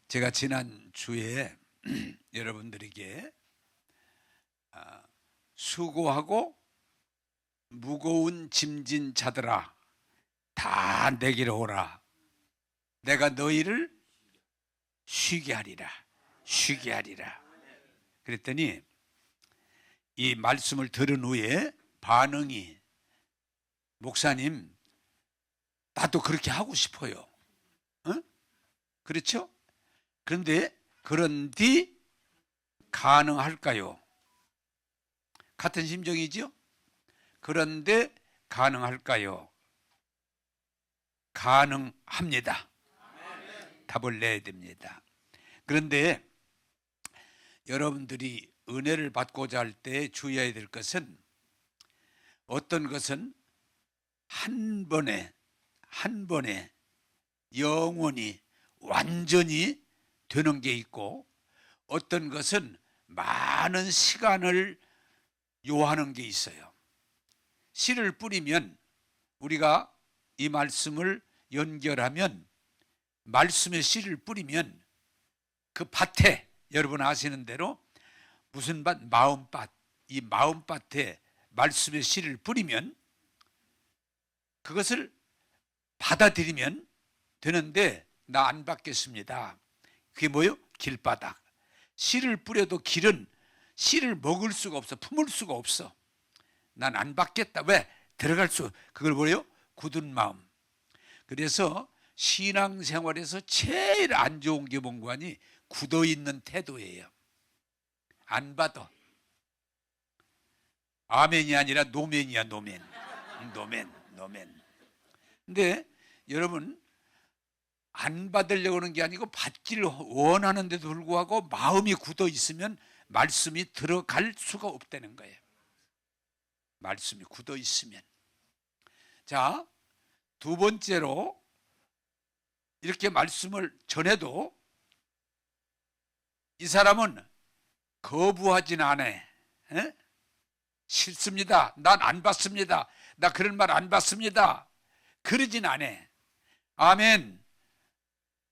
제가 지난 주에 여러분들에게 수고하고 무거운 짐진 자들아 다 내게로 오라. 내가 너희를 쉬게 하리라. 쉬게 하리라. 그랬더니 이 말씀을 들은 후에 반응이, 목사님 나도 그렇게 하고 싶어요. 그렇죠? 그런데 그런 뒤 가능할까요? 같은 심정이죠? 그런데 가능할까요? 가능합니다. 답을 내야 됩니다. 그런데 여러분들이 은혜를 받고자 할 때 주의해야 될 것은, 어떤 것은 한 번에 영원히 완전히 되는 게 있고, 어떤 것은 많은 시간을 요하는 게 있어요. 씨를 뿌리면, 우리가 이 말씀을 연결하면, 말씀의 씨를 뿌리면 그 밭에, 여러분 아시는 대로 무슨 밭? 마음밭. 이 마음밭에 말씀의 씨를 뿌리면 그것을 받아들이면 되는데, 나 안 받겠습니다. 그게 뭐예요? 길바닥. 씨를 뿌려도 길은 씨를 먹을 수가 없어. 품을 수가 없어. 난 안 받겠다. 왜? 들어갈 수, 그걸 뭐예요? 굳은 마음. 그래서 신앙생활에서 제일 안 좋은 게 뭔가니? 굳어있는 태도예요. 안 받아. 아멘이 아니라 노멘이야. 노멘. 근데 여러분, 안 받으려고 하는 게 아니고 받기를 원하는데도 불구하고 마음이 굳어 있으면 말씀이 들어갈 수가 없다는 거예요. 말씀이 굳어 있으면. 자, 두 번째로, 이렇게 말씀을 전해도 이 사람은 거부하진 않아. 싫습니다. 난 안 받습니다. 나 그런 말 안 받습니다. 그러진 않아. 아멘.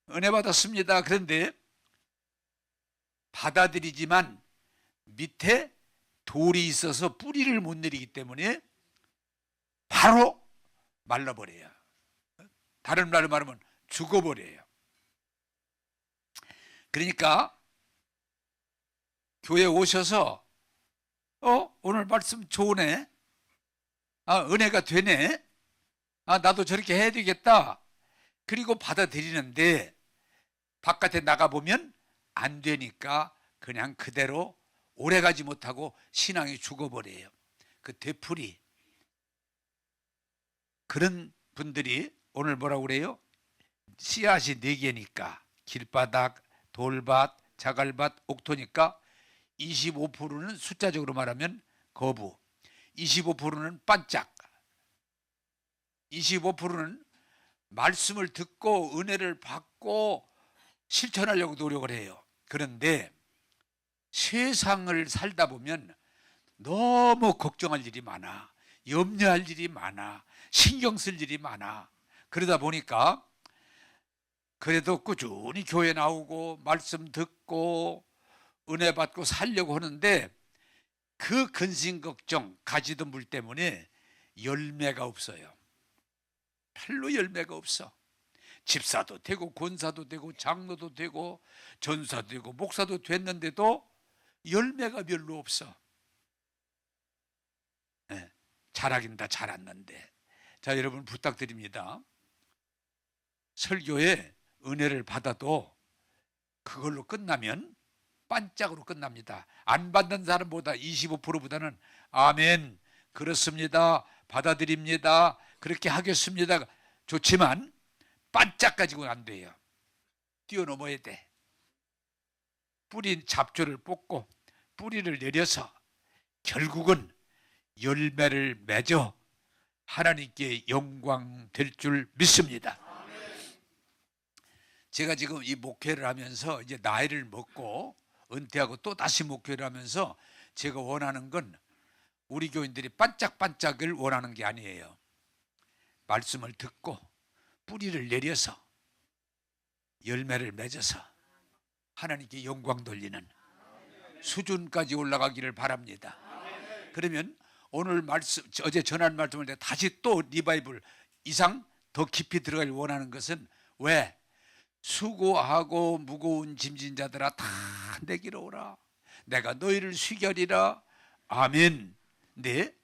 은혜 받았습니다. 그런데 받아들이지만 밑에 돌이 있어서 뿌리를 못 내리기 때문에 바로 말라버려요. 다른 말로 말하면 죽어버려요. 그러니까 교회 오셔서 오늘 말씀 좋으네. 은혜가 되네. 나도 저렇게 해야 되겠다. 그리고 받아들이는데 바깥에 나가보면 안 되니까 그냥 그대로 오래가지 못하고 신앙이 죽어버려요. 그 되풀이. 그런 분들이 오늘 뭐라고 그래요? 씨앗이 4개니까, 길바닥, 돌밭, 자갈밭, 옥토니까 25%는 숫자적으로 말하면 거부, 25%는 반짝, 25%는 말씀을 듣고 은혜를 받고 실천하려고 노력을 해요. 그런데 세상을 살다 보면 너무 걱정할 일이 많아. 염려할 일이 많아. 신경 쓸 일이 많아. 그러다 보니까 그래도 꾸준히 교회 나오고 말씀 듣고 은혜 받고 살려고 하는데, 그 근심 걱정, 가지도 물 때문에 열매가 없어요. 별로 열매가 없어. 집사도 되고 권사도 되고 장로도 되고 전사도 되고 목사도 됐는데도 열매가 별로 없어. 잘하긴 다 잘했는데. 자, 여러분 부탁드립니다. 설교에 은혜를 받아도 그걸로 끝나면 반짝으로 끝납니다. 안 받는 사람보다 25%보다는 아멘, 그렇습니다, 받아들입니다, 그렇게 하겠습니다, 좋지만 반짝 가지고는 안 돼요. 뛰어넘어야 돼. 뿌린 잡초를 뽑고 뿌리를 내려서 결국은 열매를 맺어 하나님께 영광 될 줄 믿습니다. 제가 지금 이 목회를 하면서 이제 나이를 먹고 은퇴하고 또 다시 목회를 하면서 제가 원하는 건 우리 교인들이 반짝반짝을 원하는 게 아니에요. 말씀을 듣고 뿌리를 내려서 열매를 맺어서 하나님께 영광 돌리는 수준까지 올라가기를 바랍니다. 그러면 오늘 말씀, 어제 전한 말씀을 내가 다시 또 리바이블 이상 더 깊이 들어가길 원하는 것은 왜? 수고하고 무거운 짐진 자들아 다 내게로 오라. 내가 너희를 쉬겨리라. 아멘. 네,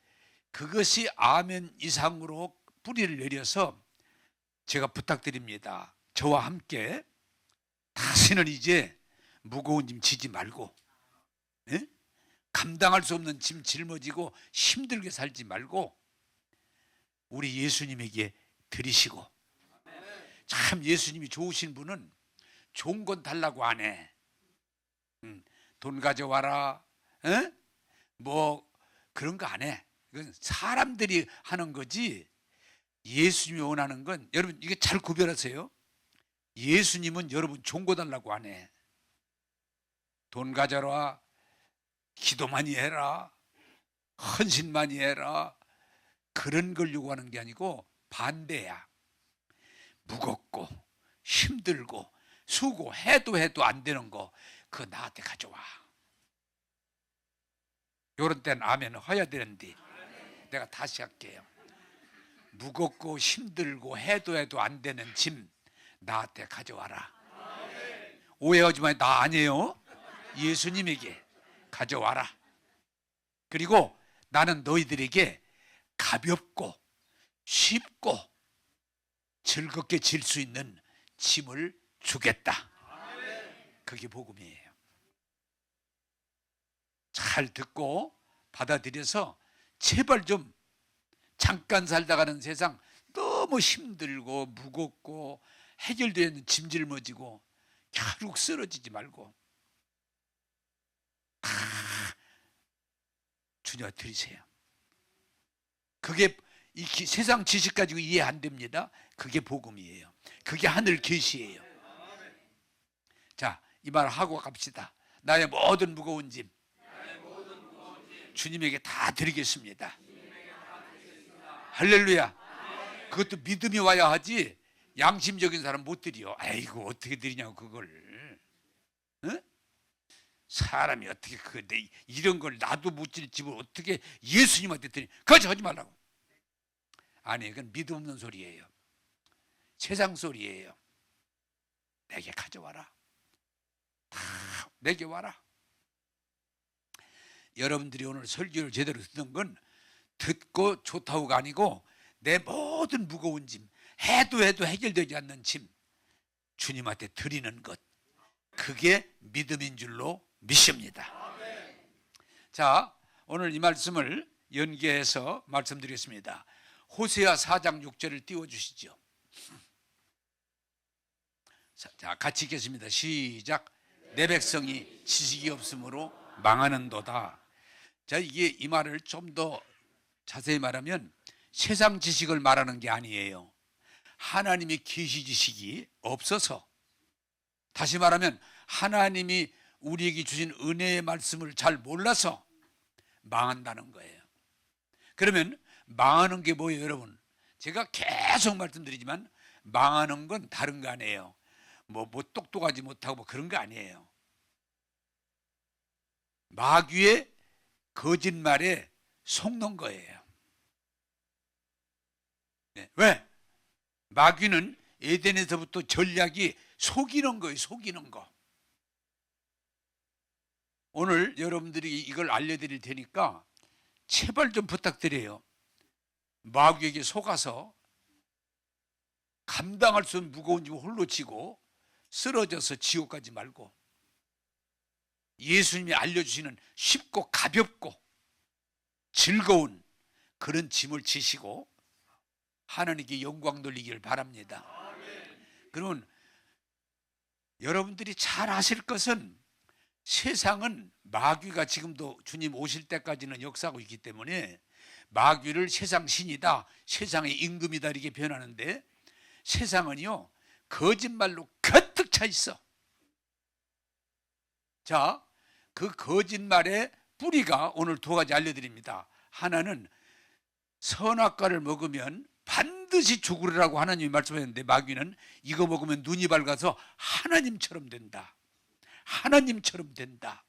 그것이 아멘 이상으로 뿌리를 내려서 제가 부탁드립니다. 저와 함께 다시는 이제 무거운 짐 지지 말고, 네? 감당할 수 없는 짐 짊어지고 힘들게 살지 말고 우리 예수님에게 드리시고, 참 예수님이 좋으신 분은 좋은 건 달라고 안 해. 돈 가져와라, 뭐 그런 거 안 해. 이건 사람들이 하는 거지. 예수님이 원하는 건, 여러분 이게 잘 구별하세요. 예수님은 여러분 좋은 거 달라고 안 해. 돈 가져라, 기도 많이 해라, 헌신 많이 해라, 그런 걸 요구하는 게 아니고 반대야. 무겁고 힘들고 수고해도 안 되는 거 그거 나한테 가져와. 요런 때는 아멘 해야 되는데 내가 다시 할게요. 무겁고 힘들고 해도 안 되는 짐 나한테 가져와라. 오해하지 마요. 나 아니에요. 예수님에게 가져와라. 그리고 나는 너희들에게 가볍고 쉽고 즐겁게 질 수 있는 짐을 주겠다. 그게 복음이에요. 잘 듣고 받아들여서 제발 좀 잠깐 살다가는 세상 너무 힘들고 무겁고 해결되는 짐 짊어지고 결국 쓰러지지 말고 다 주님한테 드리세요. 그게 이 세상 지식 가지고 이해 안 됩니다. 그게 복음이에요. 그게 하늘 계시예요. 자, 이 말 하고 갑시다. 나의 모든 무거운 짐 주님에게 다 드리겠습니다. 할렐루야. 그것도 믿음이 와야 하지 양심적인 사람 못 드려. 아이고 어떻게 드리냐고 그걸. 어? 사람이 어떻게 이런 걸 나도 못 질 집을 어떻게 예수님한테 드리? 그거 하지 말라고. 아니, 그건 믿음 없는 소리예요. 세상 소리예요. 내게 가져와라. 다 내게 와라. 여러분들이 오늘 설교를 제대로 듣는 건 듣고 좋다고가 아니고 내 모든 무거운 짐, 해도 해결되지 않는 짐 주님한테 드리는 것, 그게 믿음인 줄로 믿습니다. 자, 오늘 이 말씀을 연계해서 말씀드리겠습니다. 호세아 4장 6절을 띄워주시죠. 자, 같이 읽겠습니다. 시작. 내 백성이 지식이 없으므로 망하는도다. 자, 이게 이 말을 좀 더 자세히 말하면 세상 지식을 말하는 게 아니에요. 하나님의 계시 지식이 없어서, 다시 말하면 하나님이 우리에게 주신 은혜의 말씀을 잘 몰라서 망한다는 거예요. 그러면 망하는 게 뭐예요, 여러분? 제가 계속 말씀드리지만 망하는 건 다른 거 아니에요. 뭐 똑똑하지 못하고 뭐 그런 거 아니에요. 마귀의 거짓말에 속는 거예요. 네. 왜? 마귀는 에덴에서부터 전략이 속이는 거예요. 속이는 거. 오늘 여러분들이 이걸 알려드릴 테니까 제발 좀 부탁드려요. 마귀에게 속아서 감당할 수 없는 무거운 짐을 홀로 지고 쓰러져서 지옥 가지 말고 예수님이 알려주시는 쉽고 가볍고 즐거운 그런 짐을 지시고 하나님께 영광 돌리기를 바랍니다. 그러면 여러분들이 잘 아실 것은 세상은 마귀가 지금도 주님 오실 때까지는 역사하고 있기 때문에 마귀를 세상 신이다, 세상의 임금이다 이렇게 표현하는데 세상은요 거짓말로 가득 차 있어. 자, 그 거짓말의 뿌리가 오늘 두 가지 알려드립니다. 하나는 선악과를 먹으면 반드시 죽으리라고 하나님이 말씀하셨는데 마귀는 이거 먹으면 눈이 밝아서 하나님처럼 된다. 하나님처럼 된다.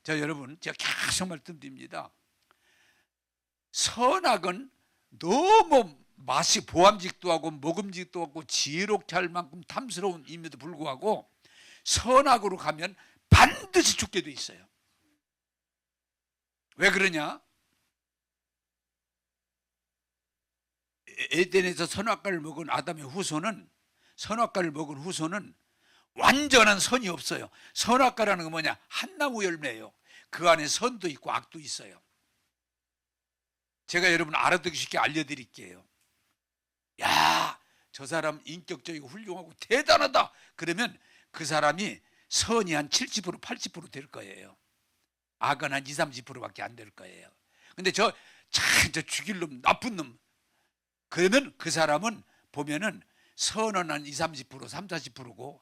자, 여러분, 제가 계속 말씀드립니다. 선악은 너무 맛이 보암직도 하고 먹음직도 하고 지혜롭게 할 만큼 탐스러운 임에도 불구하고 선악으로 가면 반드시 죽게 돼 있어요. 왜 그러냐? 에덴에서 선악과를 먹은 아담의 후손은, 선악과를 먹은 후손은 완전한 선이 없어요. 선악과라는 건 뭐냐? 한 나무 열매예요. 그 안에 선도 있고 악도 있어요. 제가 여러분 알아듣기 쉽게 알려드릴게요. 야, 저 사람 인격적이고 훌륭하고 대단하다. 그러면 그 사람이 선이 한 70%, 80% 될 거예요. 악은 한 20, 30%밖에 안 될 거예요. 근데 저 죽일 놈, 나쁜 놈, 그러면 그 사람은 보면은 선은 한 20, 30%, 30, 40%고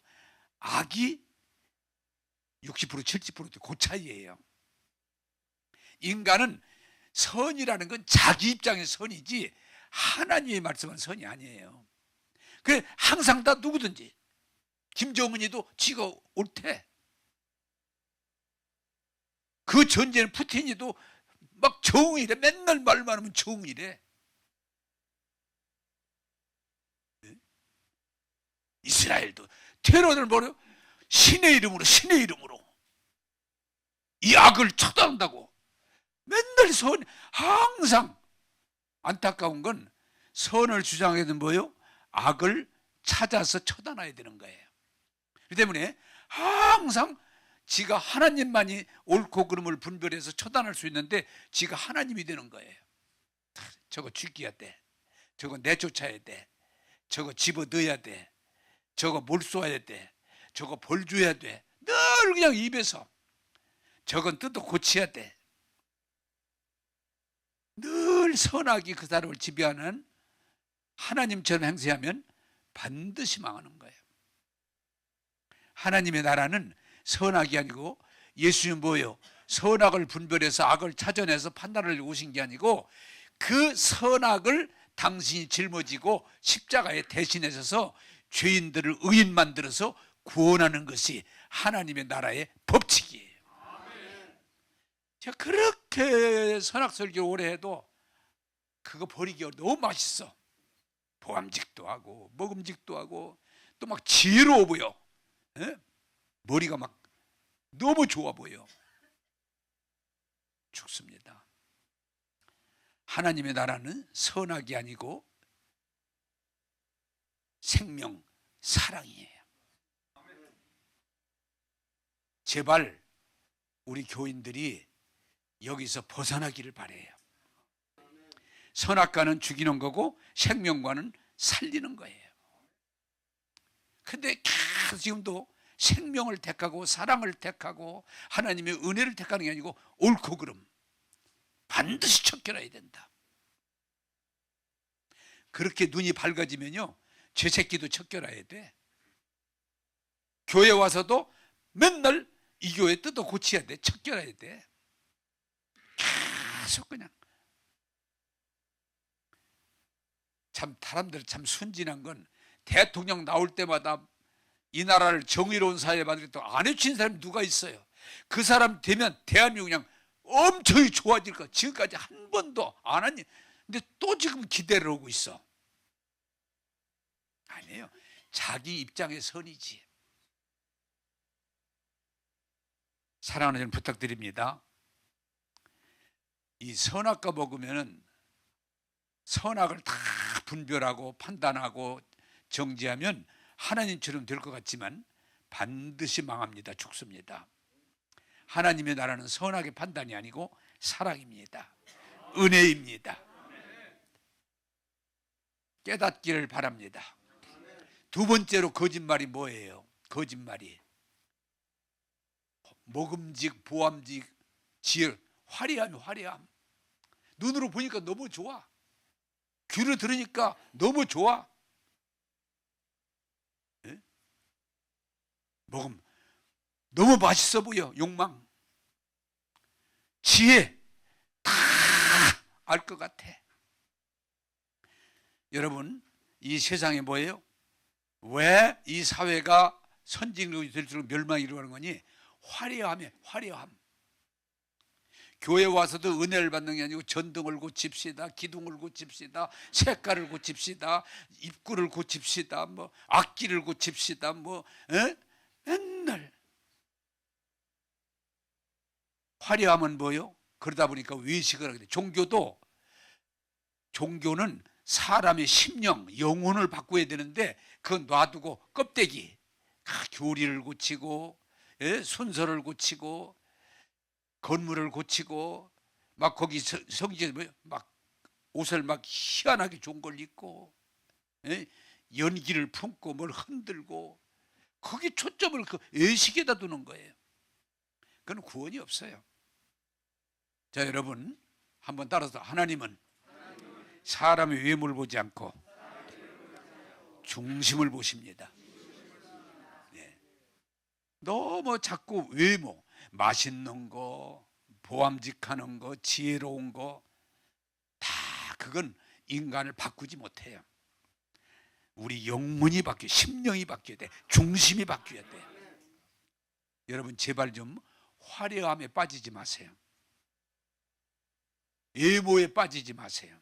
악이 60%, 70% 그 차이예요. 인간은 선이라는 건 자기 입장의 선이지 하나님의 말씀은 선이 아니에요. 그래, 항상 다 누구든지 김정은이도 지가 옳대. 그 전제는 푸틴이도 막 정의래. 맨날 말만 하면 정의래. 이스라엘도 테러를 벌여 신의 이름으로 이 악을 처단한다고 맨날 선. 항상 안타까운 건 선을 주장해도 뭐요? 악을 찾아서 처단해야 되는 거예요. 그렇기 때문에 항상 지가 하나님만이 옳고 그름을 분별해서 처단할 수 있는데 지가 하나님이 되는 거예요. 저거 죽여야 돼, 저거 내쫓아야 돼, 저거 집어넣어야 돼, 저거 몰쏘아야 돼, 저거 벌 줘야 돼. 늘 그냥 입에서 저건 뜯어 고쳐야 돼. 늘 선악이 그 사람을 지배하는 하나님처럼 행세하면 반드시 망하는 거예요. 하나님의 나라는 선악이 아니고, 예수님 뭐예요? 선악을 분별해서 악을 찾아내서 판단을 오신 게 아니고 그 선악을 당신이 짊어지고 십자가에 대신하셔서 죄인들을 의인 만들어서 구원하는 것이 하나님의 나라의 법칙이에요. 제가 그렇게 선악설교 오래 해도 그거 버리기가 너무 맛있어. 보암직도 하고 먹음직도 하고 또 막 지혜로워 보여. 에? 머리가 막 너무 좋아 보여. 죽습니다. 하나님의 나라는 선악이 아니고 생명, 사랑이에요. 제발 우리 교인들이 여기서 벗어나기를 바라요. 선악과는 죽이는 거고 생명과는 살리는 거예요. 근데 계속 지금도 생명을 택하고 사랑을 택하고 하나님의 은혜를 택하는 게 아니고 옳고 그름 반드시 척결해야 된다. 그렇게 눈이 밝아지면요, 죄 새끼도 척결해야 돼. 교회 와서도 맨날 이 교회 뜯어 고쳐야 돼. 척결해야 돼. 계속 그냥. 참 사람들 참 순진한 건 대통령 나올 때마다 이 나라를 정의로운 사회에 만들겠다고 안 해친 사람이 누가 있어요? 그 사람 되면 대한민국 그냥 엄청 좋아질 거. 지금까지 한 번도 안 하니. 근데 또 지금 기대를 하고 있어. 아니에요. 자기 입장의 선이지. 사랑하는 여러분 부탁드립니다. 이 선악과 먹으면은 선악을 다 분별하고 판단하고 정지하면 하나님처럼 될 것 같지만 반드시 망합니다. 죽습니다. 하나님의 나라는 선악의 판단이 아니고 사랑입니다. 은혜입니다. 깨닫기를 바랍니다. 두 번째로 거짓말이 뭐예요? 거짓말이 먹음직, 보암직, 지혜, 화려함. 눈으로 보니까 너무 좋아. 귀로 들으니까 너무 좋아. 네? 먹음 너무 맛있어 보여. 욕망, 지혜 다 알 것 같아. 여러분, 이 세상에 뭐예요? 왜 이 사회가 선진국이 될수록 멸망이 일어나는 거니 화려함에 화려함. 교회 와서도 은혜를 받는 게 아니고 전등을 고칩시다, 기둥을 고칩시다, 색깔을 고칩시다, 입구를 고칩시다, 뭐 악기를 고칩시다, 뭐 맨날 화려함은 뭐요? 그러다 보니까 외식을 하게 돼. 종교는 사람의 심령, 영혼을 바꿔야 되는데 그건 놔두고 껍데기, 교리를 고치고, 순서를 고치고, 건물을 고치고, 막 거기 성지에 막 옷을 막 희한하게 좋은 걸 입고, 연기를 품고 뭘 흔들고, 거기 초점을 그 외식에다 두는 거예요. 그건 구원이 없어요. 자, 여러분 한번 따라서, 하나님은 사람의 외모를 보지 않고 중심을 보십니다. 네. 너무 자꾸 외모, 맛있는 거, 보암직하는 거, 지혜로운 거, 다 그건 인간을 바꾸지 못해요. 우리 영혼이 바뀌어, 심령이 바뀌어야 돼. 중심이 바뀌어야 돼. 여러분 제발 좀 화려함에 빠지지 마세요. 외모에 빠지지 마세요.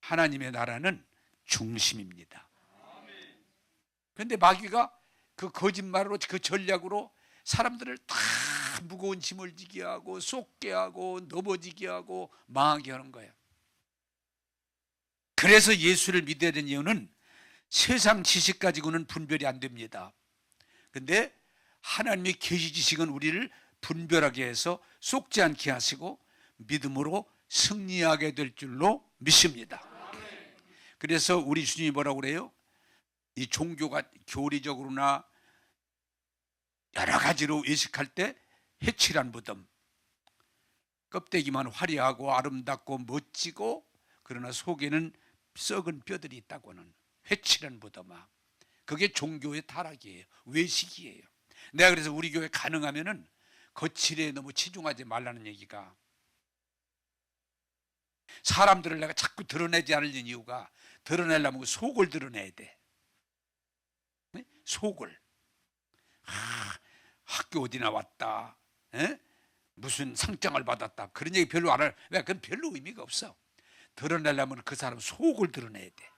하나님의 나라는 중심입니다. 그런데 마귀가 그 거짓말로, 그 전략으로 사람들을 다 무거운 짐을 지게 하고, 쏟게 하고, 넘어지게 하고, 망하게 하는 거예요. 그래서 예수를 믿어야 되는 이유는 세상 지식 가지고는 분별이 안 됩니다. 그런데 하나님의 계시 지식은 우리를 분별하게 해서 속지 않게 하시고 믿음으로 승리하게 될 줄로 믿습니다. 그래서 우리 주님이 뭐라고 그래요? 이 종교가 교리적으로나 여러 가지로 외식할 때 해칠한 무덤, 껍데기만 화려하고 아름답고 멋지고 그러나 속에는 썩은 뼈들이 있다고는 해칠한 무덤아. 그게 종교의 타락이에요. 외식이에요. 내가 그래서 우리 교회 가능하면은 거칠에 너무 치중하지 말라는 얘기가, 사람들을 내가 자꾸 드러내지 않으려는 이유가, 드러내려면 속을 드러내야 돼. 속을. 학교 어디 나왔다, 무슨 상장을 받았다, 그런 얘기 별로 안 할. 왜? 그건 별로 의미가 없어. 드러내려면 그 사람 속을 드러내야 돼.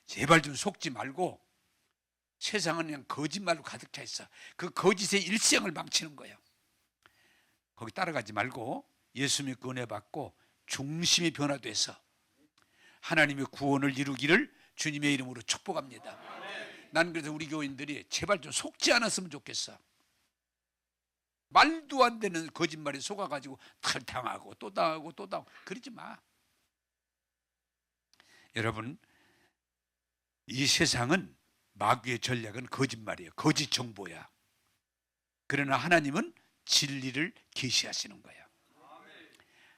제발 좀 속지 말고, 세상은 그냥 거짓말로 가득 차 있어. 그 거짓의 일생을 망치는 거예요. 거기 따라가지 말고 예수 믿고 은혜 받고 중심이 변화돼서 하나님의 구원을 이루기를 주님의 이름으로 축복합니다. 나는 그래서 우리 교인들이 제발 좀 속지 않았으면 좋겠어. 말도 안 되는 거짓말에 속아가지고 탈당하고 또 당하고 또 당하고 그러지 마. 여러분, 이 세상은 마귀의 전략은 거짓말이에요. 거짓 정보야. 그러나 하나님은 진리를 계시하시는 거예요.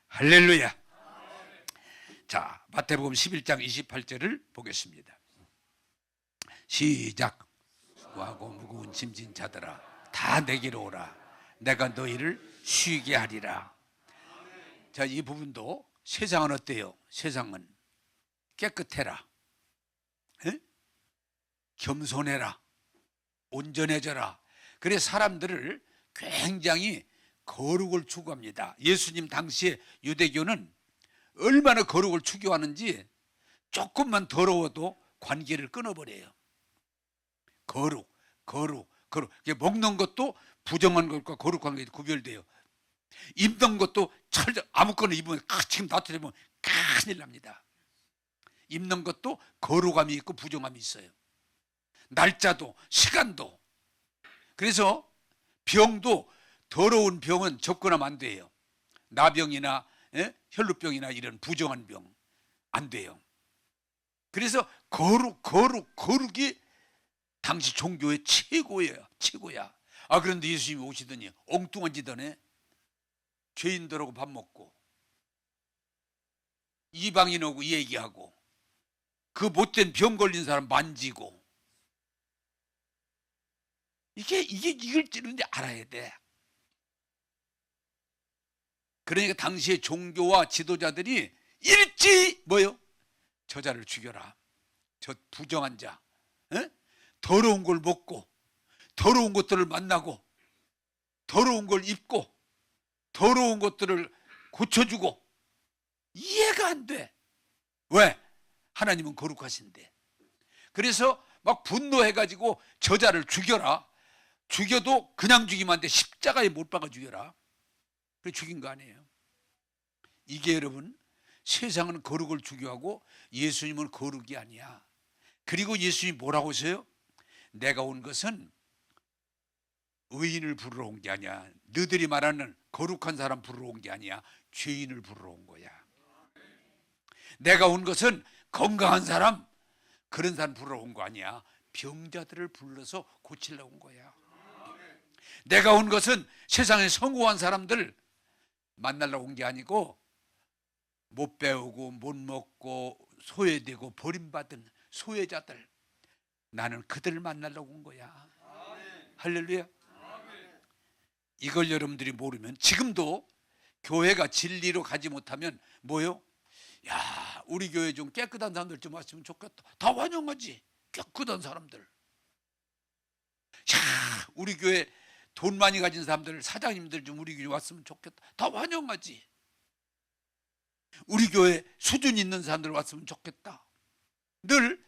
할렐루야. 자, 마태복음 11장 28절을 보겠습니다. 시작. 수고하고 무거운 짐진 자들아, 다 내게로 오라. 내가 너희를 쉬게 하리라. 자, 이 부분도 세상은 어때요? 세상은 깨끗해라, 겸손해라, 온전해져라. 그래 사람들을 굉장히 거룩을 추구합니다. 예수님 당시에 유대교는 얼마나 거룩을 추구하는지 조금만 더러워도 관계를 끊어버려요. 거룩. 먹는 것도 부정한 것과 거룩한 게 구별돼요. 입는 것도 아무거나 입으면 지금 나타내면 큰일 납니다. 입는 것도 거룩함이 있고 부정함이 있어요. 날짜도 시간도. 그래서 병도, 더러운 병은 접근하면 안 돼요. 나병이나 혈루병이나 이런 부정한 병 안 돼요. 그래서 거룩이 당시 종교의 최고야. 그런데 예수님이 오시더니 엉뚱한 짓 하네. 죄인들하고 밥 먹고 이방인하고 얘기하고 그 못된 병 걸린 사람 만지고, 이걸 찌르는지 알아야 돼. 그러니까 당시의 종교와 지도자들이 일찍 저자를 죽여라. 저 부정한 자, 에? 더러운 걸 먹고 더러운 것들을 만나고 더러운 걸 입고 더러운 것들을 고쳐주고 이해가 안 돼. 왜? 하나님은 거룩하신데. 그래서 막 분노해가지고 저자를 죽여라. 죽여도 그냥 죽이면 안 돼. 십자가에 못 박아 죽여라. 그래 죽인 거 아니에요. 이게 여러분, 세상은 거룩을 중요하고 예수님은 거룩이 아니야. 그리고 예수님이 뭐라고 하세요? 내가 온 것은 의인을 부르러 온 게 아니야. 너희들이 말하는 거룩한 사람 부르러 온 게 아니야. 죄인을 부르러 온 거야. 내가 온 것은 건강한 사람, 그런 사람 부르러 온 거 아니야. 병자들을 불러서 고치려고 온 거야. 내가 온 것은 세상에 성공한 사람들 만나려고 온 게 아니고 못 배우고 못 먹고 소외되고 버림받은 소외자들, 나는 그들을 만나려고 온 거야. 할렐루야. 이걸 여러분들이 모르면 지금도 교회가 진리로 가지 못하면 뭐요? 야, 우리 교회 좀 깨끗한 사람들 좀 왔으면 좋겠다. 다 환영하지. 깨끗한 사람들. 야, 우리 교회 돈 많이 가진 사람들, 사장님들 좀 우리 교회 왔으면 좋겠다. 다 환영하지. 우리 교회 수준 있는 사람들 왔으면 좋겠다. 늘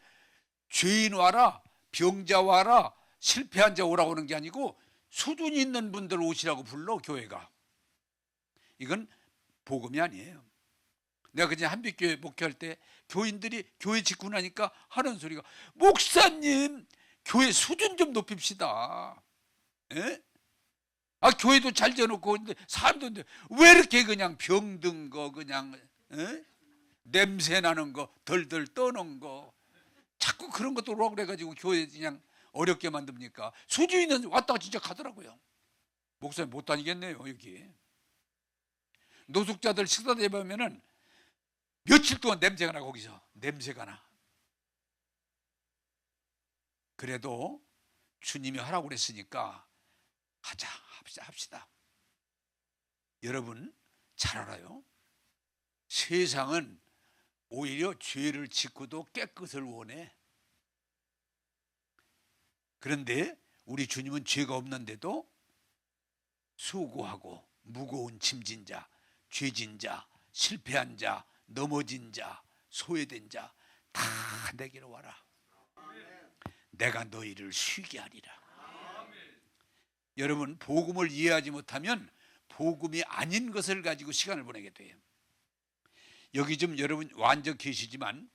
죄인 와라, 병자 와라, 실패한 자 오라고 하는 게 아니고 수준 있는 분들 오시라고 불러, 교회가. 이건 복음이 아니에요. 내가 그냥 한빛교회 목회할 때 교인들이 교회 짓고 나니까 하는 소리가, 목사님 교회 수준 좀 높입시다. 에? 아, 교회도 잘 지어놓고 사람도 왜 이렇게 그냥 병든 거, 그냥 에? 냄새 나는 거, 덜덜 떠는 거, 자꾸 그런 것도 오라고 그래가지고 교회 그냥 어렵게 만듭니까? 수준 있는 왔다가 진짜 가더라고요. 목사님 못 다니겠네요. 여기 노숙자들 식사 대보면은 며칠 동안 냄새가 나. 거기서 냄새가 나. 그래도 주님이 하라고 그랬으니까 하자, 합시다. 여러분 잘 알아요. 세상은 오히려 죄를 짓고도 깨끗을 원해. 그런데 우리 주님은 죄가 없는데도 수고하고 무거운 짐진 자, 죄진 자, 실패한 자, 넘어진 자, 소외된 자 다 내게로 와라. 내가 너희를 쉬게 하리라. 여러분, 복음을 이해하지 못하면 복음이 아닌 것을 가지고 시간을 보내게 돼요. 여기 좀 여러분 완전 계시지만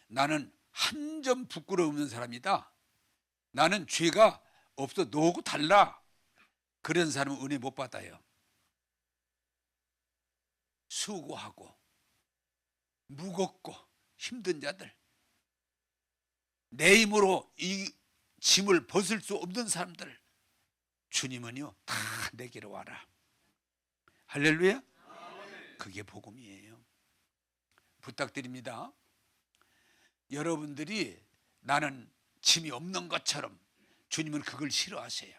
나는 한 점 부끄러움 없는 사람이다. 나는 죄가 없어, 너하고 달라. 그런 사람은 은혜 못 받아요. 수고하고 무겁고 힘든 자들, 내 힘으로 이 짐을 벗을 수 없는 사람들, 주님은요 다 내게로 와라. 할렐루야. 그게 복음이에요. 부탁드립니다. 여러분들이 나는 짐이 없는 것처럼, 주님은 그걸 싫어하세요.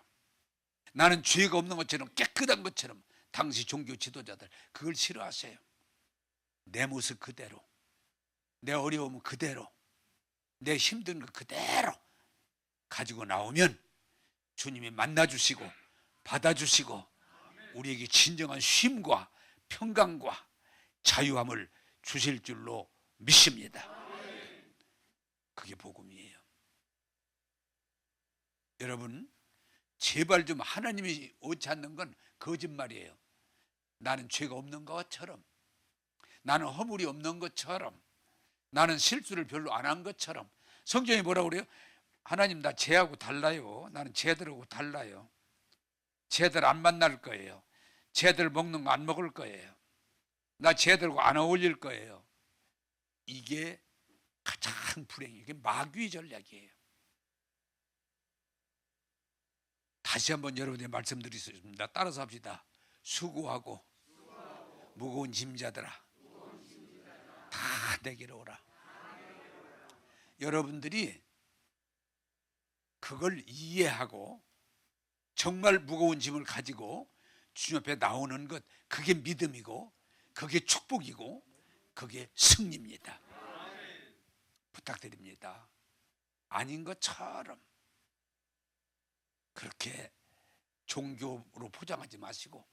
나는 죄가 없는 것처럼, 깨끗한 것처럼, 당시 종교 지도자들 그걸 싫어하세요. 내 모습 그대로, 내 어려움 그대로, 내 힘든 것 그대로 가지고 나오면 주님이 만나주시고 받아주시고 우리에게 진정한 쉼과 평강과 자유함을 주실 줄로 믿습니다. 그게 복음이에요. 여러분, 제발 좀 하나님이 옳지 않는 건 거짓말이에요. 나는 죄가 없는 것처럼, 나는 허물이 없는 것처럼, 나는 실수를 별로 안 한 것처럼. 성경이 뭐라고 그래요? 하나님, 나 쟤하고 달라요. 나는 쟤들하고 달라요. 쟤들 안 만날 거예요. 쟤들 먹는 거 안 먹을 거예요. 나 쟤들하고 안 어울릴 거예요. 이게 가장 불행해요. 이게 마귀의 전략이에요. 다시 한번 여러분에게 말씀드리겠습니다. 따라서 합시다. 수고하고 무거운 짐자들아, 다 내게로 오라. 여러분들이 그걸 이해하고 정말 무거운 짐을 가지고 주님 앞에 나오는 것, 그게 믿음이고 그게 축복이고 그게 승리입니다. 부탁드립니다. 아닌 것처럼 그렇게 종교로 포장하지 마시고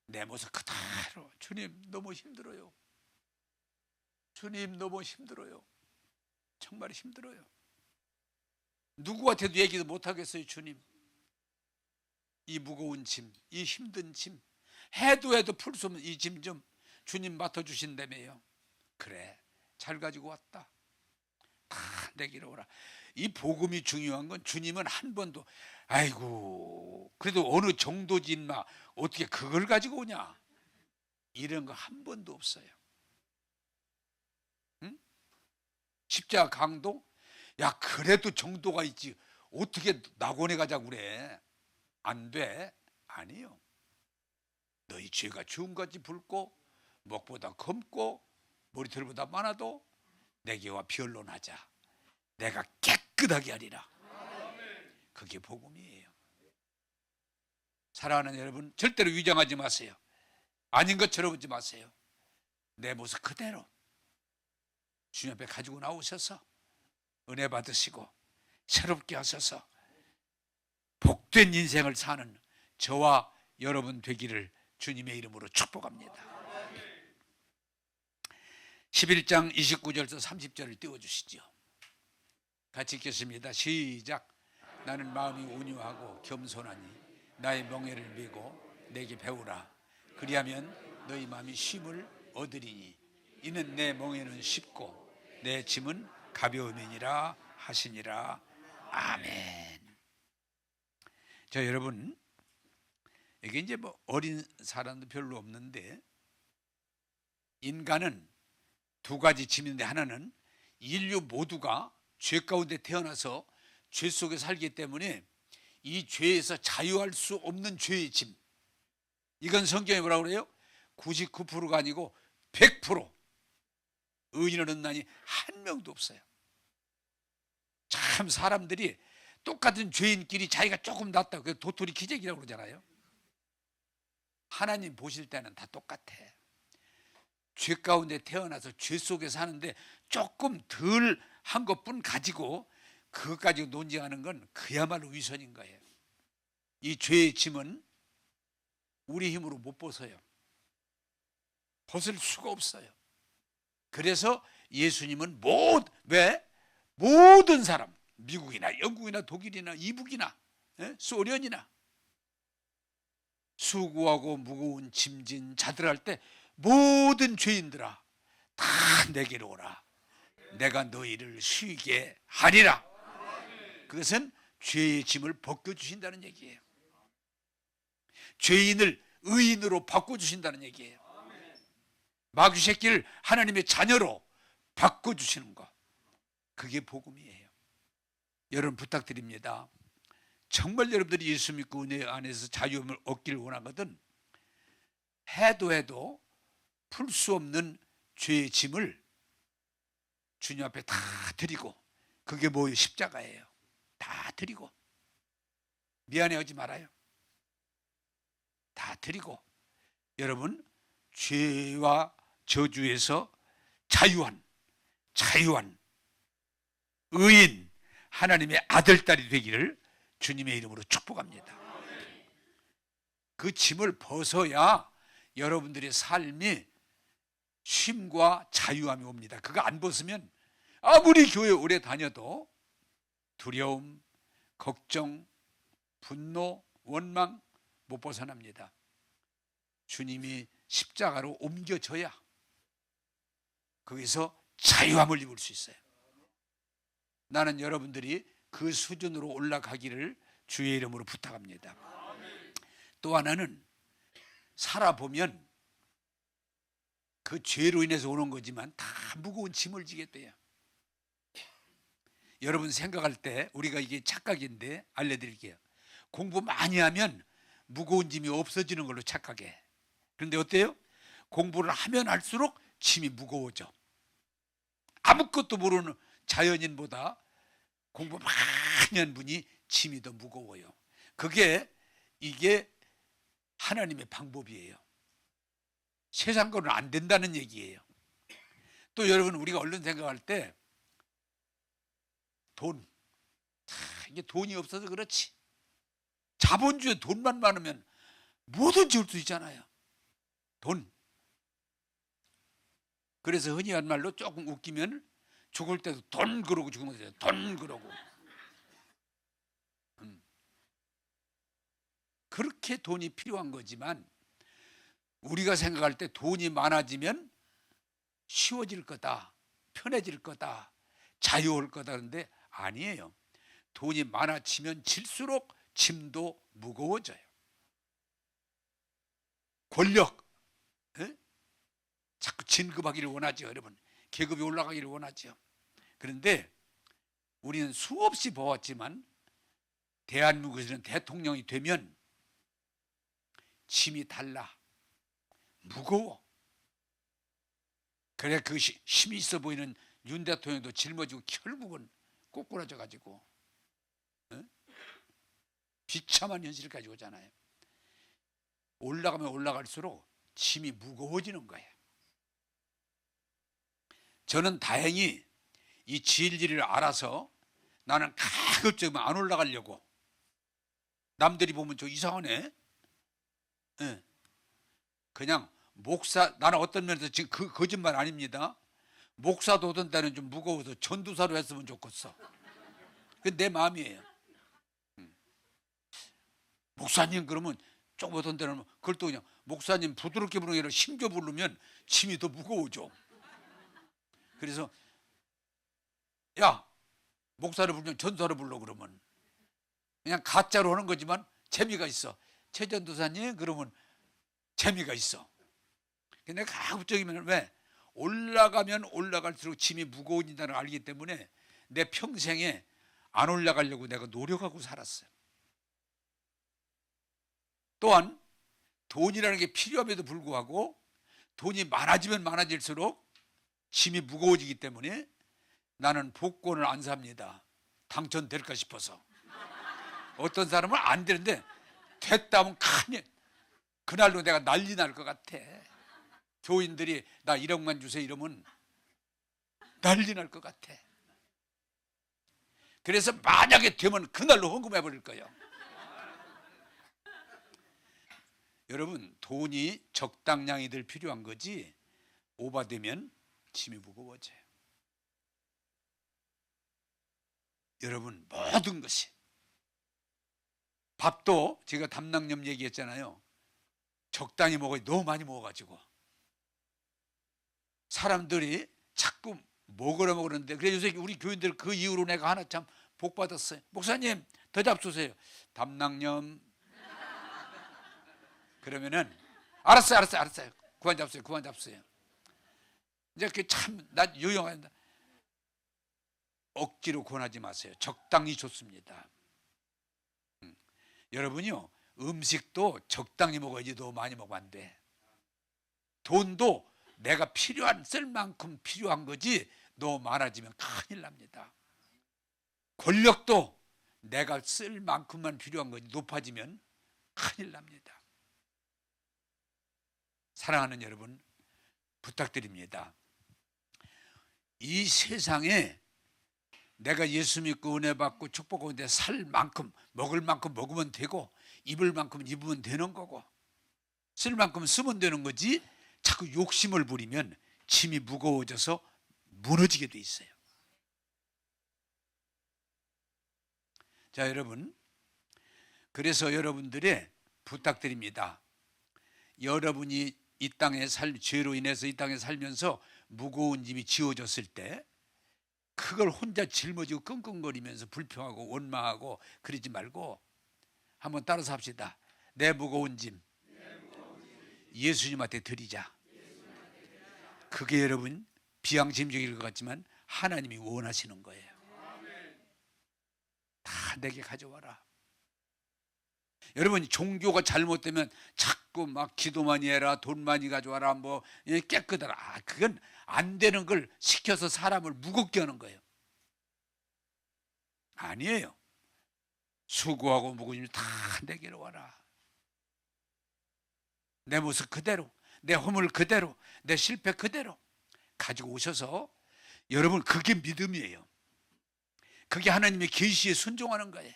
내 모습 그대로, 주님 너무 힘들어요. 주님 너무 힘들어요. 정말 힘들어요. 누구한테도 얘기도 못하겠어요. 주님, 이 무거운 짐, 이 힘든 짐, 해도 풀 수 없는 이 짐 좀 주님 맡아주신다며요. 그래, 잘 가지고 왔다. 다 내기로 오라. 이 복음이 중요한 건, 주님은 한 번도 아이고 그래도 어느 정도지 인마 어떻게 그걸 가지고 오냐, 이런 거 한 번도 없어요. 응? 십자가 강도? 야 그래도 정도가 있지 어떻게 낙원에 가자고 그래. 안 돼. 아니요. 너희 죄가 주음같이 붉고 목보다 검고 머리털보다 많아도 내게와 변론하자. 내가 깨끗하게 하리라. 그게 복음이에요. 사랑하는 여러분, 절대로 위장하지 마세요. 아닌 것처럼 하지 마세요. 내 모습 그대로 주님 앞에 가지고 나오셔서 은혜 받으시고 새롭게 하셔서 복된 인생을 사는 저와 여러분 되기를 주님의 이름으로 축복합니다. 11장 29절에서 30절을 띄워주시죠. 같이 읽겠습니다. 시작. 나는 마음이 온유하고 겸손하니 나의 멍에를 메고 내게 배우라. 그리하면 너희 마음이 쉼을 얻으리니 이는 내 멍에는 쉽고 내 짐은 가벼움이니라 하시니라. 아멘. 자, 여러분, 이게 이제 뭐 어린 사람도 별로 없는데, 인간은 두 가지 짐인데, 하나는 인류 모두가 죄 가운데 태어나서 죄 속에 살기 때문에 이 죄에서 자유할 수 없는 죄의 짐. 이건 성경에 뭐라고 그래요? 99%가 아니고 100%. 의인은 없나니 한 명도 없어요. 참 사람들이 똑같은 죄인끼리 자기가 조금 낫다, 그 도토리 기적이라고 그러잖아요. 하나님 보실 때는 다 똑같아. 죄 가운데 태어나서 죄 속에 사는데 조금 덜 한 것뿐 가지고 그것 가지고 논쟁하는 건 그야말로 위선인 거예요. 이 죄의 짐은 우리 힘으로 못 벗어요. 벗을 수가 없어요. 그래서 예수님은 모든 사람, 미국이나 영국이나 독일이나 이북이나 소련이나 수고하고 무거운 짐진 자들 할 때 모든 죄인들아 다 내게로 오라. 내가 너희를 쉬게 하리라. 그것은 죄의 짐을 벗겨주신다는 얘기예요. 죄인을 의인으로 바꿔주신다는 얘기예요. 마귀 새끼를 하나님의 자녀로 바꿔주시는 것, 그게 복음이에요. 여러분 부탁드립니다. 정말 여러분들이 예수 믿고 은혜 안에서 자유함을 얻기를 원하거든 해도 풀 수 없는 죄의 짐을 주님 앞에 다 드리고, 그게 뭐예요? 십자가예요. 다 드리고 미안해하지 말아요. 다 드리고 여러분 죄와 저주에서 자유한 의인 하나님의 아들 딸이 되기를 주님의 이름으로 축복합니다. 그 짐을 벗어야 여러분들의 삶이 쉼과 자유함이 옵니다. 그거 안 벗으면 아무리 교회 오래 다녀도 두려움, 걱정, 분노, 원망 못 벗어납니다. 주님이 십자가로 옮겨져야 거기서 자유함을 입을 수 있어요. 나는 여러분들이 그 수준으로 올라가기를 주의 이름으로 부탁합니다. 또 하나는 살아보면 그 죄로 인해서 오는 거지만 다 무거운 짐을 지게 돼요. 여러분 생각할 때 우리가 이게 착각인데 알려드릴게요. 공부 많이 하면 무거운 짐이 없어지는 걸로 착각해. 그런데 어때요? 공부를 하면 할수록 짐이 무거워져. 아무것도 모르는 자연인보다 공부 많이 한 분이 짐이 더 무거워요. 이게 하나님의 방법이에요. 세상 거는 안 된다는 얘기예요. 또 여러분 우리가 얼른 생각할 때 돈. 이게 돈이 없어서 그렇지. 자본주의에 돈만 많으면 뭐든지 할 수 있잖아요. 돈. 그래서 흔히 한 말로 조금 웃기면 죽을 때도 돈 그러고 죽으면 돼요. 돈 그러고. 그렇게 돈이 필요한 거지만 우리가 생각할 때 돈이 많아지면 쉬워질 거다, 편해질 거다, 자유로울 거다. 그런데 아니에요. 돈이 많아지면 질수록 짐도 무거워져요. 권력, 에? 자꾸 진급하기를 원하죠. 여러분, 계급이 올라가기를 원하죠. 그런데 우리는 수없이 보았지만 대한민국에서는 대통령이 되면 짐이 달라, 무거워. 그래 그 힘이 있어 보이는 윤 대통령도 짊어지고 결국은 꼬꾸라져 가지고 비참한 현실을 가지고 오잖아요. 올라가면 올라갈수록 짐이 무거워지는 거예요. 저는 다행히 이 진리를 알아서 나는 가급적이면 안 올라가려고. 남들이 보면 저 이상하네. 그냥 목사, 나는 어떤 면에서 지금 그 거짓말 아닙니다. 목사도 오던 때는 좀 무거워서 전도사로 했으면 좋겠어. 그게 내 마음이에요. 목사님 그러면 조금 어떤 때는 그걸 또 그냥 목사님 부드럽게 부르는 게 아니라 심겨 부르면 짐이 더 무거워져. 그래서 야, 목사를 부르면 전도사로 불러. 그러면 그냥 가짜로 하는 거지만 재미가 있어. 최전도사님 그러면 재미가 있어. 근데 가급적이면 왜? 올라가면 올라갈수록 짐이 무거워진다는 걸 알기 때문에 내 평생에 안 올라가려고 내가 노력하고 살았어요. 또한 돈이라는 게 필요함에도 불구하고 돈이 많아지면 많아질수록 짐이 무거워지기 때문에 나는 복권을 안 삽니다. 당첨될까 싶어서. 어떤 사람은 안 되는데 됐다 하면 큰일, 그날로 내가 난리 날 것 같아. 교인들이 나 1억만 주세요 이러면 난리 날 것 같아. 그래서 만약에 되면 그날로 헌금해 버릴 거예요. 여러분, 돈이 적당량이들 필요한 거지 오버되면 짐이 무거워져요. 여러분, 모든 것이. 밥도 제가 담낭염 얘기했잖아요. 적당히 먹어야 너무 많이 먹어가지고 사람들이 자꾸 먹으라 먹으는데, 그래 요새 우리 교인들 그 이후로 내가 하나 참 복 받았어요. 목사님 더 잡수세요. 담낭염. 그러면은 알았어요. 그만 잡수세요. 이제 그 참 나 유용한다. 억지로 권하지 마세요. 적당히 좋습니다. 여러분이요, 음식도 적당히 먹어야지 너무 많이 먹으면 안 돼. 돈도 내가 쓸 만큼 필요한 거지 너무 많아지면 큰일 납니다. 권력도 내가 쓸 만큼만 필요한 거지 높아지면 큰일 납니다. 사랑하는 여러분, 부탁드립니다. 이 세상에 내가 예수 믿고 은혜 받고 축복 가운데 살 만큼, 먹을 만큼 먹으면 되고 입을 만큼 입으면 되는 거고 쓸 만큼 쓰면 되는 거지, 자꾸 욕심을 부리면 짐이 무거워져서 무너지게 돼 있어요. 자, 여러분, 그래서 여러분들의 부탁드립니다. 여러분이 이 땅에 죄로 인해서 이 땅에 살면서 무거운 짐이 지워졌을 때 그걸 혼자 짊어지고 끙끙거리면서 불평하고 원망하고 그러지 말고 한번 따라서 합시다. 내 무거운 짐 예수님한테 드리자. 그게 여러분 비양심적일 것 같지만 하나님이 원하시는 거예요. 다 내게 가져와라. 여러분, 종교가 잘못되면 자꾸 막 기도 많이 해라, 돈 많이 가져와라, 뭐 깨끗하라. 그건 안 되는 걸 시켜서 사람을 무겁게 하는 거예요. 아니에요. 수고하고 무거운 다 내게로 와라. 내 모습 그대로, 내 허물 그대로, 내 실패 그대로 가지고 오셔서, 여러분 그게 믿음이에요. 그게 하나님의 계시에 순종하는 거예요.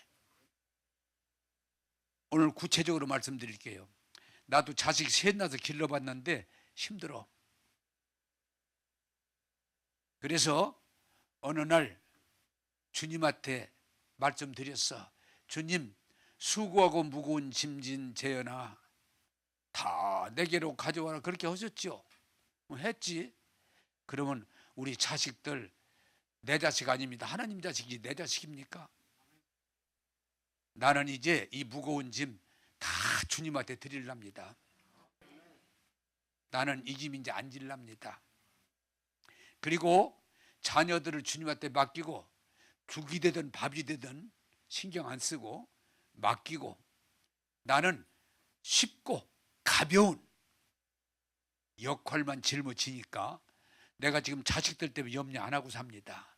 오늘 구체적으로 말씀드릴게요. 나도 자식 셋 낳아서 길러봤는데 힘들어. 그래서 어느 날 주님한테 말씀드렸어. 주님, 수고하고 무거운 짐진 재현아 다 내게로 가져와라. 그렇게 하셨죠. 했지. 그러면 우리 자식들 내 자식 아닙니다. 하나님 자식이 내 자식입니까? 나는 이제 이 무거운 짐 다 주님한테 드리랍니다. 나는 이 짐 이제 안 질랍니다. 그리고 자녀들을 주님한테 맡기고 죽이 되든 밥이 되든 신경 안 쓰고 맡기고 나는 쉽고 가벼운 역할만 짊어지니까 내가 지금 자식들 때문에 염려 안 하고 삽니다.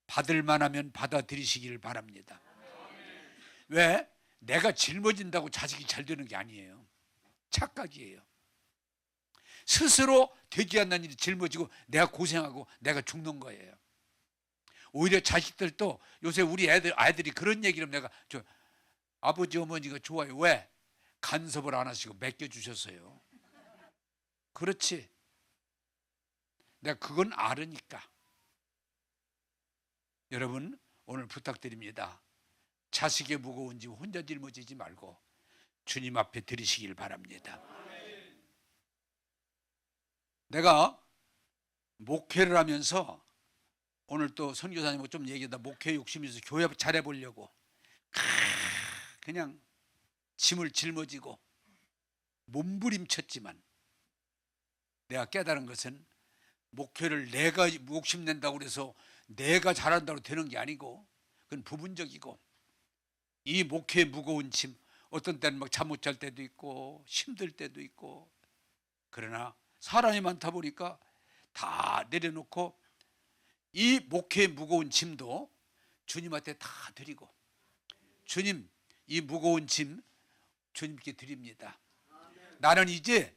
받을만 하면 받아들이시기를 바랍니다. 왜? 내가 짊어진다고 자식이 잘 되는 게 아니에요. 착각이에요. 스스로 되지 않는 일이 짊어지고 내가 고생하고 내가 죽는 거예요. 오히려 자식들도 요새 우리 아이들이 그런 얘기를 하면 내가 아버지 어머니가 좋아요. 왜? 간섭을 안 하시고 맡겨주셨어요. 그렇지. 내가 그건 알으니까. 여러분 오늘 부탁드립니다. 자식의 무거운 짐 혼자 짊어지지 말고 주님 앞에 드리시길 바랍니다. 내가 목회를 하면서 오늘 또 선교사님하고 좀 얘기하다 목회 욕심이 있어서 교회 잘해보려고 그냥 짐을 짊어지고 몸부림쳤지만 내가 깨달은 것은 목회를 내가 욕심낸다고 그래서 내가 잘한다고 되는 게 아니고 그건 부분적이고 이 목회의 무거운 짐 어떤 때는 막 잠 못 잘 때도 있고 힘들 때도 있고 그러나 사람이 많다 보니까 다 내려놓고 이 목회의 무거운 짐도 주님한테 다 드리고 주님 이 무거운 짐 주님께 드립니다. 나는 이제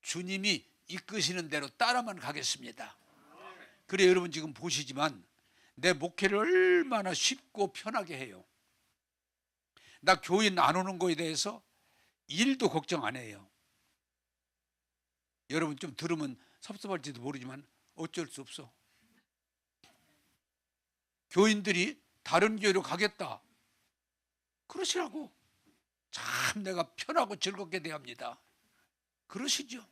주님이 이끄시는 대로 따라만 가겠습니다. 그래 여러분 지금 보시지만 내 목회를 얼마나 쉽고 편하게 해요. 나 교인 안 오는 거에 대해서 일도 걱정 안 해요. 여러분 좀 들으면 섭섭할지도 모르지만 어쩔 수 없어. 교인들이 다른 교회로 가겠다 그러시라고 참 내가 편하고 즐겁게 대합니다. 그러시죠.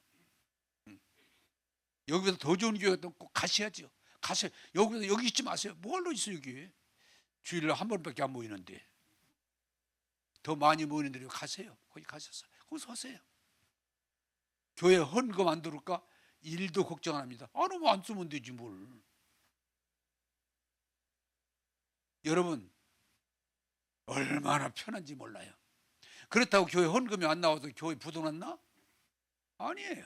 여기보다 더 좋은 교회도 꼭 가셔야죠. 가세요. 여기 있지 마세요. 뭐하러 있어 여기. 주일에 한 번밖에 안 모이는데. 더 많이 모이는 데로 가세요. 거기 가셔서 거기서 하세요. 교회 헌금 안 들어올까? 일도 걱정 안 합니다. 너무 안 쓰면 되지 뭘. 여러분 얼마나 편한지 몰라요. 그렇다고 교회 헌금이 안 나와도 교회 부도났나? 아니에요.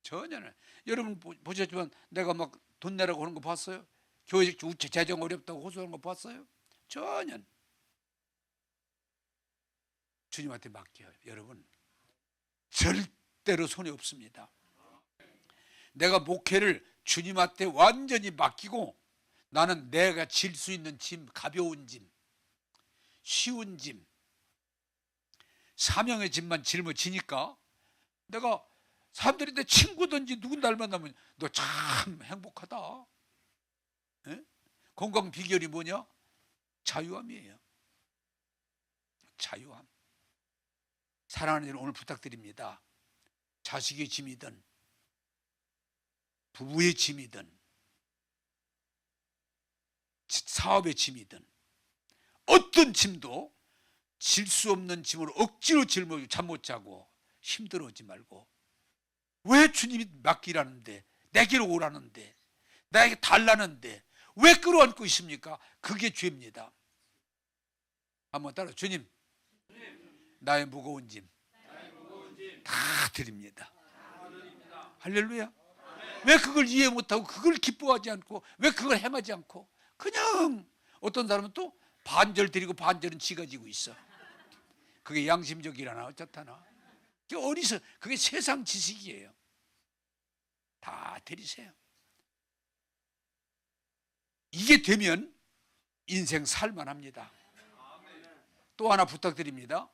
전혀는. 여러분 보셨지만 내가 막 돈 내라고 하는 거 봤어요? 교회 재정 어렵다고 호소하는 거 봤어요? 전혀. 주님한테 맡겨요. 여러분 절대로 손이 없습니다. 내가 목회를 주님한테 완전히 맡기고 나는 내가 질 수 있는 짐, 가벼운 짐, 쉬운 짐, 사명의 짐만 짊어지니까 내가 사람들이 내 친구든지 누군 날 만나면 너 참 행복하다. 에? 건강 비결이 뭐냐? 자유함이에요. 자유함. 사랑하는 여러분 오늘 부탁드립니다. 자식의 짐이든 부부의 짐이든 사업의 짐이든 어떤 짐도 질 수 없는 짐으로 억지로 짊어지고 잠 못 자고 힘들어하지 말고 왜 주님이 맡기라는데 내게로 오라는데 나에게 달라는데 왜 끌어안고 있습니까? 그게 죄입니다. 한번 따라 주님 나의 무거운 짐 다 드립니다. 할렐루야. 왜 그걸 이해 못하고 그걸 기뻐하지 않고 왜 그걸 행하지 않고 그냥 어떤 사람은 또 반절 드리고 반절은 지가 지고 있어. 그게 양심적이라나 어쩌다나. 그게 세상 지식이에요. 다 드리세요. 이게 되면 인생 살만합니다. 또 하나 부탁드립니다.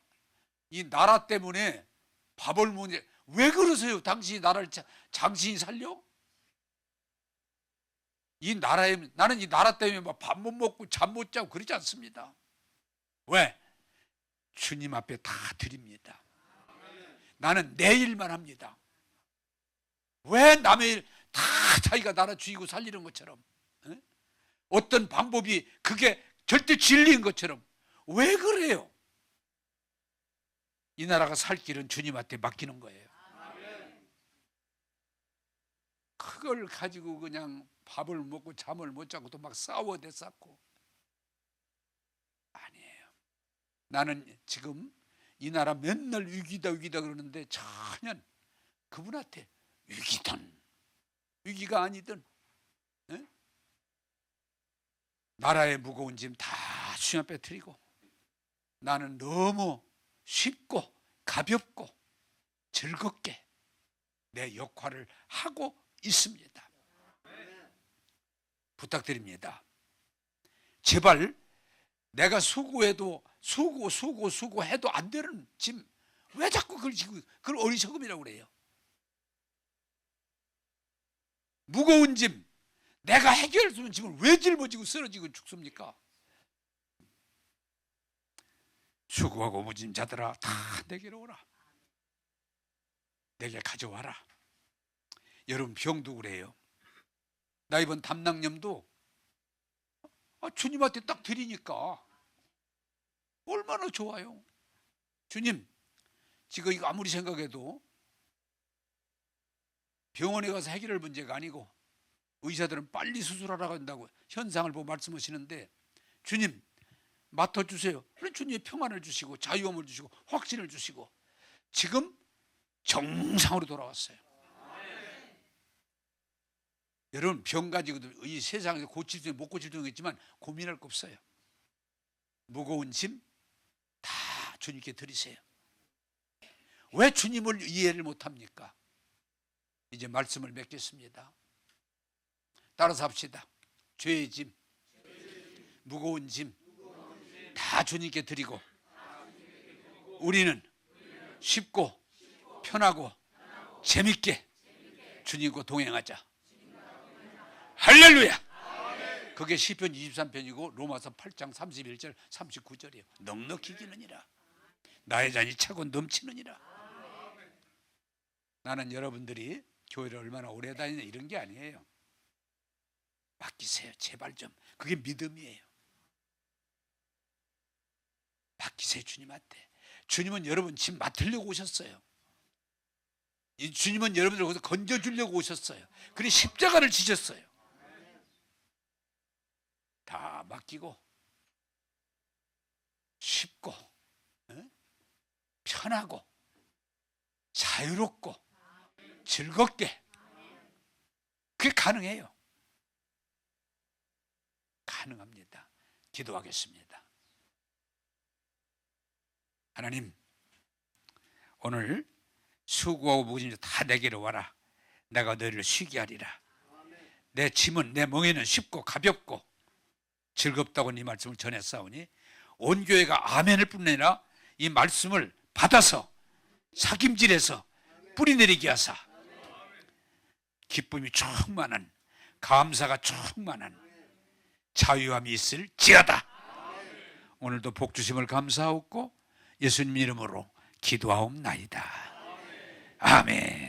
이 나라 때문에 밥을 문제 왜 그러세요? 당신이 나라를 당신이 살려? 이 나라에 나는 이 나라 때문에 밥 못 먹고 잠 못 자고 그러지 않습니다. 왜? 주님 앞에 다 드립니다. 나는 내 일만 합니다. 왜 남의 일 다 자기가 나라 죽이고 살리는 것처럼 어떤 방법이 그게 절대 진리인 것처럼 왜 그래요? 이 나라가 살 길은 주님한테 맡기는 거예요. 그걸 가지고 그냥 밥을 먹고 잠을 못 자고 또 막 싸워대쌌고 아니에요. 나는 지금 이 나라 맨날 위기다 위기다 그러는데 전혀 그분한테 위기든 위기가 아니든 나라의 무거운 짐 다 주님 앞에 드리고 나는 너무 쉽고 가볍고 즐겁게 내 역할을 하고 있습니다. 부탁드립니다. 제발 내가 수고해도 수고해도 안 되는 짐 왜 자꾸 그걸 어리석음이라고 그래요? 무거운 짐 내가 해결할 수 있는 짐을 왜 짊어지고 쓰러지고 죽습니까? 수고하고 무짐 자들아 다 내게로 오라. 내게 가져와라. 여러분 병도 그래요. 나 이번 담낭염도 주님한테 딱 드리니까 얼마나 좋아요. 주님 지금 이거 아무리 생각해도 병원에 가서 해결할 문제가 아니고 의사들은 빨리 수술하라고 한다고 현상을 보고 말씀하시는데 주님 맡아주세요. 그래 주님이 평안을 주시고 자유함을 주시고 확신을 주시고 지금 정상으로 돌아왔어요. 여러분 병 가지고도 이 세상에서 고칠 수 있는 못 고칠 수 있지만 고민할 거 없어요. 무거운 짐 다 주님께 드리세요. 왜 주님을 이해를 못합니까? 이제 말씀을 맺겠습니다. 따라서 합시다. 죄의 짐, 무거운 짐 다 주님께 드리고 우리는 쉽고 편하고 재밌게 주님과 동행하자. 할렐루야. 그게 시편 23편이고 로마서 8장 31절 39절이에요. 넉넉히 기느니라. 나의 잔이 차고 넘치느니라. 나는 여러분들이 교회를 얼마나 오래 다니냐 이런 게 아니에요. 맡기세요. 제발 좀. 그게 믿음이에요. 맡기세요. 주님한테. 주님은 여러분 짐 맡으려고 오셨어요. 주님은 여러분들 거기서 건져주려고 오셨어요. 그래 십자가를 지셨어요. 다 맡기고 쉽고 편하고 자유롭고 즐겁게 그게 가능해요. 가능합니다. 기도하겠습니다. 하나님 오늘 수고하고 무거운 짐 다 내게로 와라. 내가 너희를 쉬게 하리라. 내 짐은 내 멍에는 쉽고 가볍고 즐겁다고 네 말씀을 전했사오니 온 교회가 아멘을 뿐내라 이 말씀을 받아서 사김질해서 뿌리내리게 하사 기쁨이 충만한 감사가 충만한 자유함이 있을지어다. 오늘도 복 주심을 감사하옵고 예수님 이름으로 기도하옵나이다. 아멘.